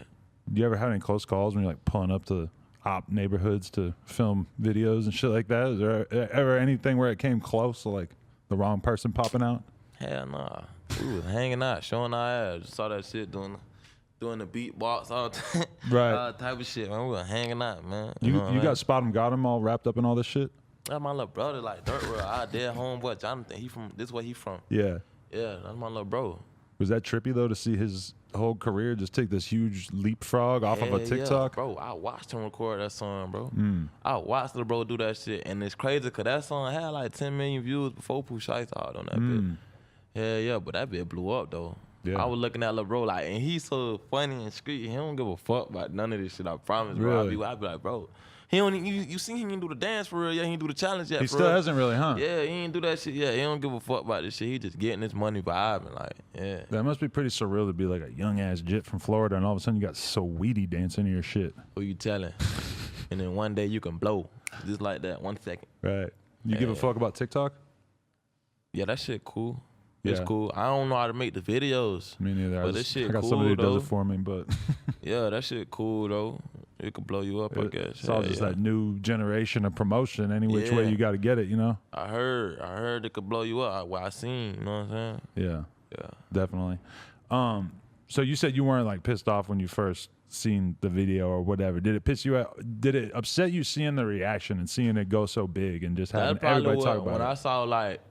Do you ever have any close calls when you're like pulling up to op neighborhoods to film videos and shit like that? Is there ever anything where it came close to like the wrong person popping out? Hell nah. We was hanging out, showing our ass. Just saw that shit doing the beatbox, all type of shit, man. We was hanging out, man. You got Spot 'em, got 'em all wrapped up in all this shit? That's my little brother, like Dirt World. Our dead homeboy, Jonathan. This where he from. Yeah. Yeah, that's my little bro. Was that trippy though to see his whole career just take this huge leapfrog off of a TikTok? Yeah, bro, I watched him record that song, bro. I watched the bro do that shit, and it's crazy because that song had like 10 million views before Pooh Shiesty hard on that bit. Yeah, but that bit blew up though. Yeah. I was looking at Lil Bro like, and he's so funny and street. He don't give a fuck about none of this shit. I promise, bro. Really? I be like, bro, he don't. You seen him do the dance for real? Yeah, he ain't do the challenge yet. He for still real. hasn't really, huh? Yeah, he ain't do that shit yet. He don't give a fuck about this shit. He just getting his money vibing, like, yeah. That must be pretty surreal to be like a young ass jit from Florida and all of a sudden you got so weedy dancing to your shit. Who you telling? And then one day you can blow just like that. 1 second. Right. You give a fuck about TikTok? Yeah, that shit cool. It's Yeah. cool. I don't know how to make the videos. Me neither. But this shit I got cool, somebody who does though. it for me, but Yeah, that shit cool though. It could blow you up, I guess. it's all just yeah. that new generation of promotion. Any which way Yeah. you got to get it, you know? I heard it could blow you up. What I seen, you know what I'm saying? Yeah, Yeah. definitely. So you said you weren't like pissed off when you first seen the video or whatever. Did it piss you out? Did it upset you seeing the reaction and seeing it go so big and just having That's probably everybody talk when about I it? saw like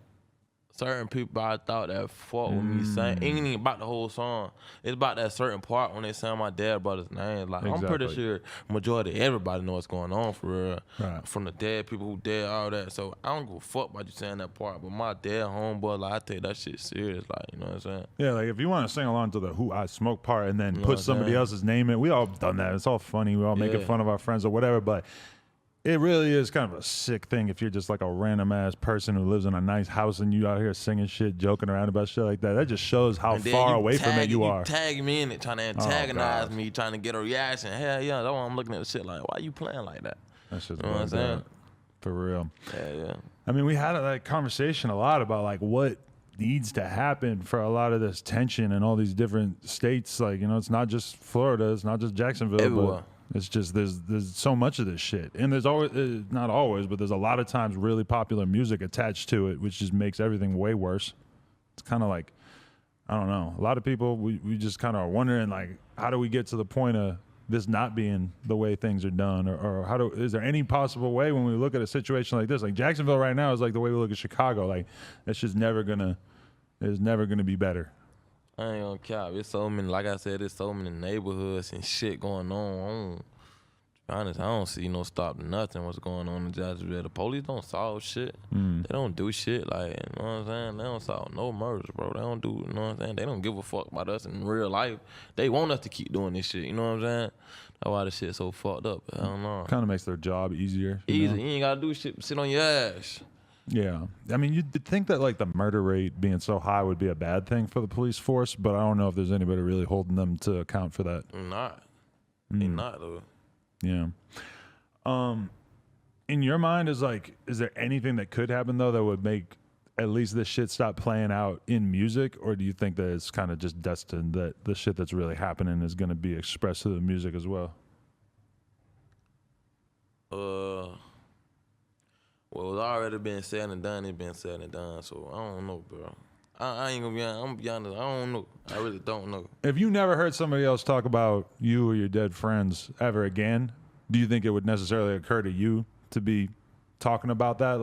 certain people I thought that fought with me saying, it ain't even about the whole song. It's about that certain part when they saying my dad brother's name. Like I'm pretty Exactly. sure majority of everybody know what's going on for real. Right. From the dead people who dead, all that. So I don't give a fuck about you saying that part. But my dead homeboy, like I take that shit serious. Like, you know what I'm saying? Yeah, like if you want to sing along to the "Who I Smoke" part and then know put what I'm somebody saying? else's name in, we all done that. It's all funny. We all making Yeah. fun of our friends or whatever, but it really is kind of a sick thing if you're just like a random ass person who lives in a nice house and you out here singing shit, joking around about shit like that. That just shows how And then far you away from it you are. tag me in it, trying to antagonize God. me, trying to get a reaction. Hell yeah, that's why I'm looking at the shit like, why you playing like that? That's just You know what I'm saying? for real. Yeah. I mean, we had a like conversation a lot about like what needs to happen for a lot of this tension in all these different states. Like, you know, it's not just Florida, it's not just Jacksonville, Everywhere. but it's just there's so much of this shit, and there's always not always, but there's a lot of times really popular music attached to it, which just makes everything way worse. It's kind of like, I don't know, a lot of people we just kind of are wondering like, how do we get to the point of this not being the way things are done, or is there any possible way when we look at a situation like this, like Jacksonville right now is like the way we look at Chicago, like it's just never gonna be better. I ain't gonna cap. It's so many, like I said, there's so many neighborhoods and shit going on. To be honest, I don't see no stop to nothing what's going on in Jacksonville. The police don't solve shit. They don't do shit. Like, you know what I'm saying? They don't solve no murders, bro. They don't do, you know what I'm saying? They don't give a fuck about us in real life. They want us to keep doing this shit, you know what I'm saying? That's why the shit so fucked up. I don't know. Kind of makes their job easier. you Easy. know? You ain't gotta do shit, sit on your ass. Yeah. I mean, you'd think that like the murder rate being so high would be a bad thing for the police force, but I don't know if there's anybody really holding them to account for that. Not. They not, though. Yeah. In your mind, is there anything that could happen though that would make at least this shit stop playing out in music, or do you think that it's kind of just destined that the shit that's really happening is going to be expressed through the music as well? Well, it's already been said and done. It's been said and done. So I don't know, bro. I ain't gonna be honest. I'm gonna be honest. I don't know. I really don't know. If you never heard somebody else talk about you or your dead friends ever again, do you think it would necessarily occur to you to be talking about that?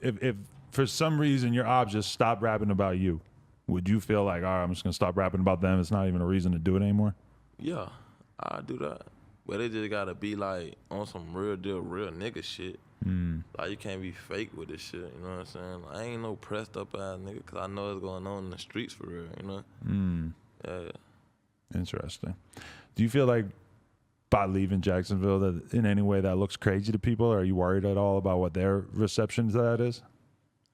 If for some reason your obs just stopped rapping about you, would you feel like, all right, I'm just gonna stop rapping about them? It's not even a reason to do it anymore. Yeah, I do that. But it just gotta be like on some real deal, real nigga shit. Like, you can't be fake with this shit, you know what I'm saying? Like, I ain't no pressed up ass nigga because I know what's going on in the streets for real, you know? Yeah. Interesting. Do you feel like by leaving Jacksonville that in any way that looks crazy to people? Or are you worried at all about what their reception to that is?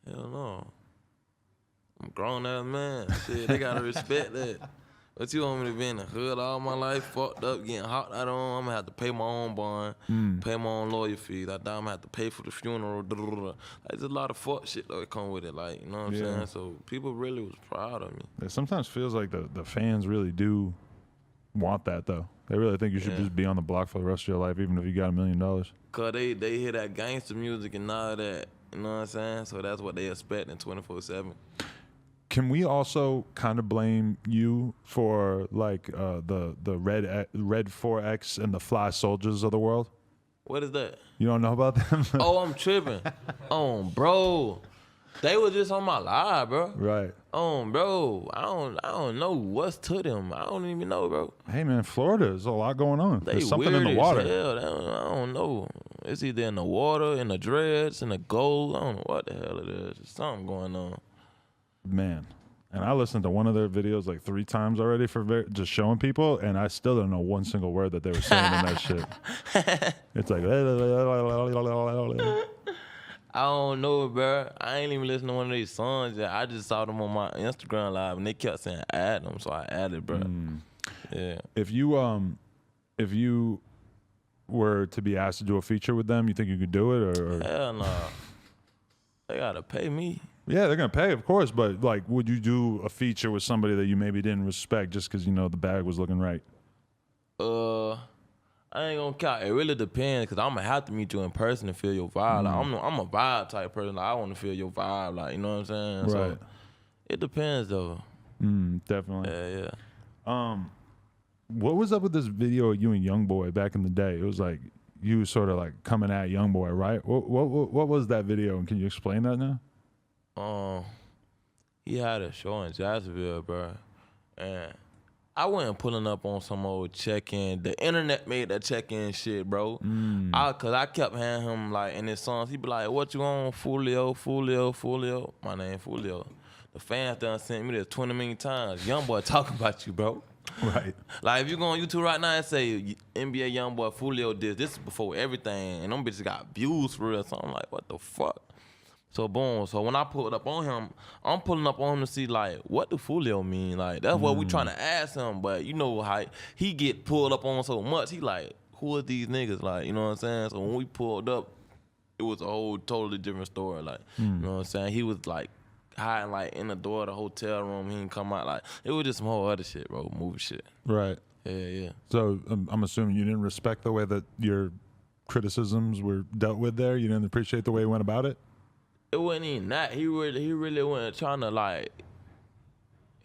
Hell no. I'm a grown ass man. Shit, they gotta respect that. What you want me to be in the hood all my life, fucked up, getting hot out on? I'm gonna have to pay my own bond, pay my own lawyer fees. I thought I'm gonna have to pay for the funeral. Like, there's a lot of fuck shit that come with it, like, you know what I'm saying? So people really was proud of me. It sometimes feels like the fans really do want that though. They really think you should just be on the block for the rest of your life, even if you got $1 million. Cause they hear that gangster music and all that, you know what I'm saying? So that's what they expect in 24/7. Can we also kind of blame you for like the Red 4X and the Fly Soldiers of the world? What is that? You don't know about them? Oh, I'm tripping. Bro. They was just on my live, bro. Right. Bro. I don't know what's to them. I don't even know, bro. Hey man, Florida, there's a lot going on. They There's something weird in the water. As hell. I don't know. It's either in the water, in the dreads, in the gold. I don't know what the hell it is. There's something going on. Man. And I listened to one of their videos like 3 times already for just showing people, and I still don't know one single word that they were saying in that shit. It's like, I don't know, bro. I ain't even listened to one of these songs yet. I just saw them on my Instagram live, and they kept saying add them, so I added, bro. Yeah. If you were to be asked to do a feature with them, you think you could do it, or? Hell no. They gotta pay me. Yeah, they're gonna pay, of course, but like, would you do a feature with somebody that you maybe didn't respect just because the bag was looking right? I ain't gonna count. It really depends, cause I'm gonna have to meet you in person to feel your vibe. Like, I'm a vibe type person. Like, I want to feel your vibe. Like, you know what I'm saying? Right. So it depends though. Definitely. Yeah. What was up with this video of you and YoungBoy back in the day? It was like you sort of like coming at YoungBoy, right? What was that video? And can you explain that now? He had a show in Jacksonville, bro, and I wasn't pulling up on some old check-in. The internet made that check-in shit, bro. Cause I kept hearing him like in his songs. He be like, "What you on, Foolio, Foolio, Foolio?" My name Foolio. The fans done sent me this 20 million times. YoungBoy talking about you, bro. Right. Like, if you go on YouTube right now and say NBA YoungBoy Foolio this is before everything, and them bitches got views for real. So I'm like, what the fuck? So boom. So when I pulled up on him, I'm pulling up on him to see like what do Foolio mean. Like, that's what we trying to ask him. But you know how he get pulled up on so much. He like, who are these niggas? Like, you know what I'm saying? So when we pulled up, it was a whole totally different story. Like, you know what I'm saying? He was like hiding like in the door of the hotel room. He didn't come out. Like, it was just some whole other shit, bro. Movie shit. Right. Yeah. So I'm assuming you didn't respect the way that your criticisms were dealt with there. You didn't appreciate the way he went about it. It wasn't even that. He really wasn't trying to like.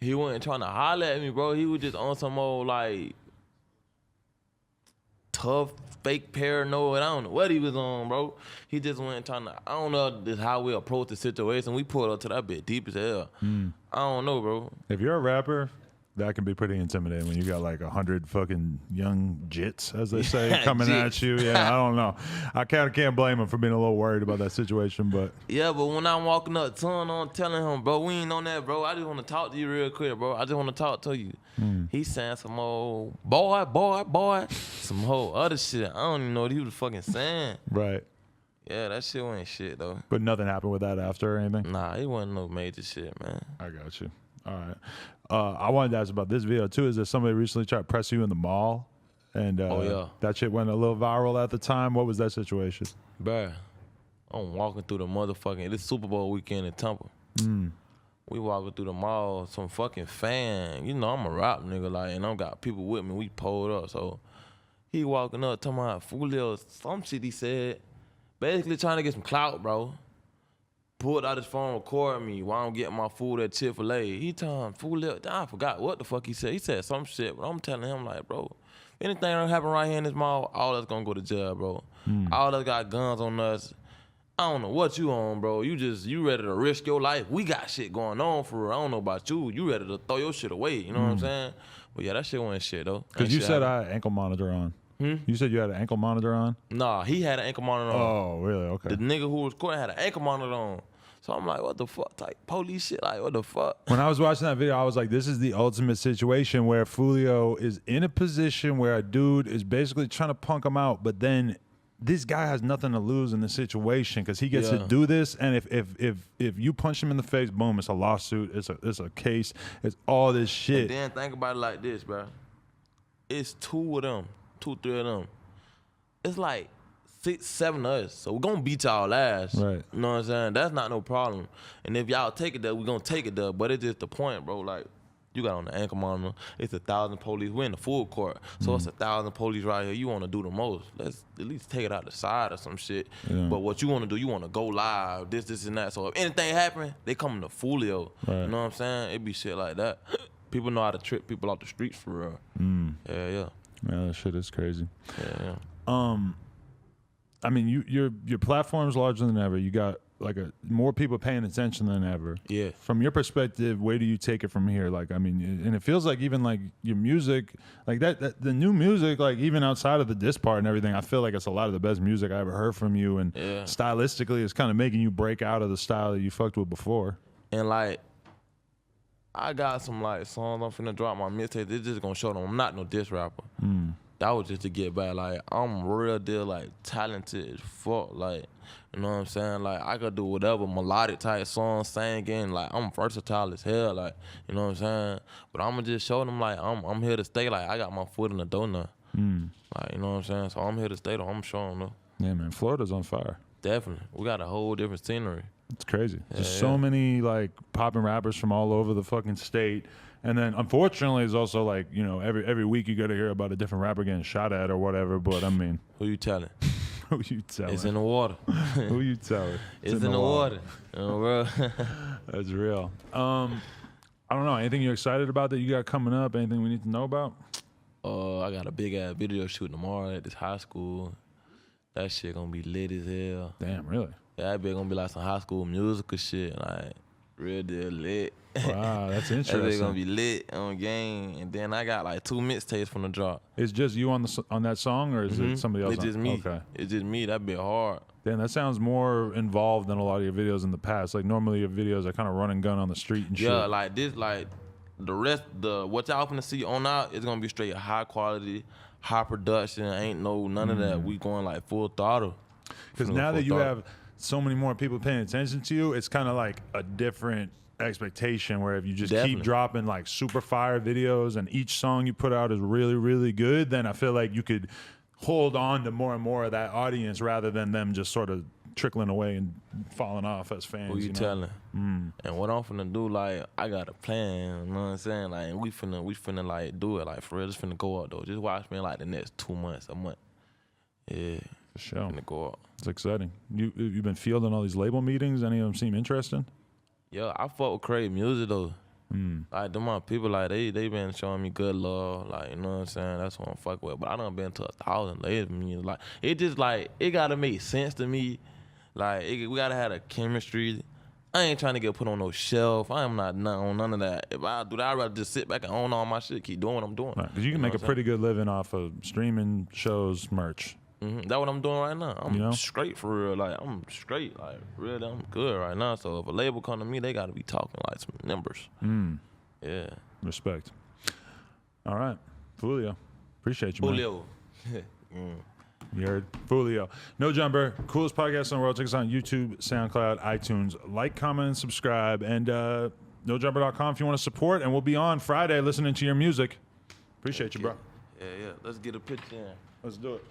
He wasn't trying to holler at me, bro. He was just on some old like tough, fake paranoid. I don't know what he was on, bro. He just wasn't trying to. I don't know this how we approach the situation. We pulled up to that bit deep as hell. I don't know, bro. If you're a rapper, that can be pretty intimidating when you got like 100 fucking young jits, as they say, coming at you. Yeah, I don't know. I can't blame him for being a little worried about that situation, but yeah. But when I'm walking up to him, I'm telling him, bro, we ain't on that, bro. I just want to talk to you real quick, bro. I just want to talk to you. He saying some old boy, some whole other shit. I don't even know what he was fucking saying. right. Yeah, that shit wasn't shit though. But nothing happened with that after or anything? Nah, it wasn't no major shit, man. I got you. All right. I wanted to ask about this video too. Is that somebody recently tried to press you in the mall? And that shit went a little viral at the time. What was that situation? Bruh, I'm walking through the motherfucking, this Super Bowl weekend in Tampa. We walking through the mall, some fucking fan. You know, I'm a rap nigga, like, and I got people with me. We pulled up. So he walking up, talking about Foolio, some shit he said. Basically trying to get some clout, bro. Pulled out his phone, recording me while I'm getting my food at Chick-fil-A. He telling Foolio, I forgot what the fuck he said. He said some shit, but I'm telling him like, bro, anything that happen right here in this mall, all that's gonna go to jail, bro. All us got guns on us. I don't know what you on, bro. You ready to risk your life. We got shit going on for real. I don't know about you. You ready to throw your shit away, you know what I'm saying? But yeah, that shit wasn't shit, though. Because you said I had ankle monitor on. You said you had an ankle monitor on? Nah, he had an ankle monitor on. Oh, really? Okay. The nigga who was recording had an ankle monitor on. So I'm like, what the fuck? Like, police shit, like, what the fuck? When I was watching that video, I was like, this is the ultimate situation where Foolio is in a position where a dude is basically trying to punk him out, but then this guy has nothing to lose in the situation because he gets to do this. And if you punch him in the face, boom, it's a lawsuit, it's a case, it's all this shit. And then think about it like this, bro. It's 2 of them, 2, 3 of them. It's like 6, 7 of us. So we're gonna beat y'all ass. Right. You know what I'm saying? That's not no problem. And if y'all take it there, we're gonna take it there. But it's just the point, bro. Like, you got on the ankle monitor. It's 1,000 police. We're in the full court. So it's 1,000 police right here. You want to do the most. Let's at least take it out the side or some shit. Yeah. But what you want to do, you want to go live, this, and that. So if anything happen, they come to Foolio. Right. You know what I'm saying? It be shit like that. People know how to trip people off the streets for real. Yeah. Yeah, that shit is crazy. Yeah. I mean, your platform's larger than ever. You got like more people paying attention than ever. Yeah. From your perspective, where do you take it from here? Like, I mean, and it feels like even like your music, like that the new music, like even outside of the diss part and everything, I feel like it's a lot of the best music I ever heard from you. And stylistically, it's kind of making you break out of the style that you fucked with before. And like, I got some like songs I'm finna drop my mixtape. It's just gonna show them I'm not no diss rapper. That was just to get back. Like, I'm real deal, like, talented as fuck. Like, you know what I'm saying? Like, I could do whatever melodic type song, singing. Like, I'm versatile as hell. Like, you know what I'm saying? But I'm gonna just show them, like, I'm here to stay. Like, I got my foot in the door now. Like, you know what I'm saying? So I'm here to stay, though. I'm showing them. Yeah, man. Florida's on fire. Definitely. We got a whole different scenery. It's crazy. There's so many like popping rappers from all over the fucking state. And then unfortunately it's also like, you know, every week you gotta hear about a different rapper getting shot at or whatever. But I mean, who you telling? Who you telling? It's in the water. Who you telling? It's in the water. You know, bro. That's real. I don't know. Anything you're excited about that you got coming up? Anything we need to know about? I got a big ass video shoot tomorrow at this high school. That shit gonna be lit as hell. Damn, really? Yeah, that bitch gonna be like some high school musical shit, like real deal lit. Wow, that's interesting. That bitch gonna be lit on game, and then I got like 2 mixtapes from the drop. It's just you on that song, or is it somebody else? It's just me. Okay. It's just me. That bit hard. Damn, that sounds more involved than a lot of your videos in the past. Like normally your videos are kind of run and gun on the street and shit. Yeah, like this, like the rest, what y'all finna see on out is gonna be straight high quality, high production. Ain't none of that. We going like full throttle. Because now that you have so many more people paying attention to you, it's kind of like a different expectation where if you just keep dropping like super fire videos and each song you put out is really, really good, then I feel like you could hold on to more and more of that audience rather than them just sort of trickling away and falling off as fans. Who you telling? And what I'm finna do, like, I got a plan, you know what I'm saying? Like, we finna like do it, like, for real, just finna go up though. Just watch me like the next 2 months, a month. Yeah. For sure. Finna go up. It's exciting. You've been fielding all these label meetings. Any of them seem interesting? Yeah, I fuck with Crazy Music though. Like them my people, like they been showing me good love, like, you know what I'm saying. That's what I'm fucking with. But I done been to 1,000 label meetings. Like it just like it gotta make sense to me. Like we gotta have a chemistry. I ain't trying to get put on no shelf. I am not on none of that. If I do that, I'd rather just sit back and own all my shit, keep doing what I'm doing. Because you can make a pretty good living off of streaming shows, merch. That's what I'm doing right now. I'm straight for real. Like I'm straight. Like really, I'm good right now. So if a label come to me, they got to be talking like some numbers. Yeah. Respect. All right, Foolio. Appreciate you, man. Foolio. You heard? Foolio. No Jumper. Coolest podcast in the world. Check us out on YouTube, SoundCloud, iTunes. Like, comment, and subscribe. And nojumper.com if you want to support. And we'll be on Friday listening to your music. Appreciate you, bro. Yeah. Let's get a picture in. Let's do it.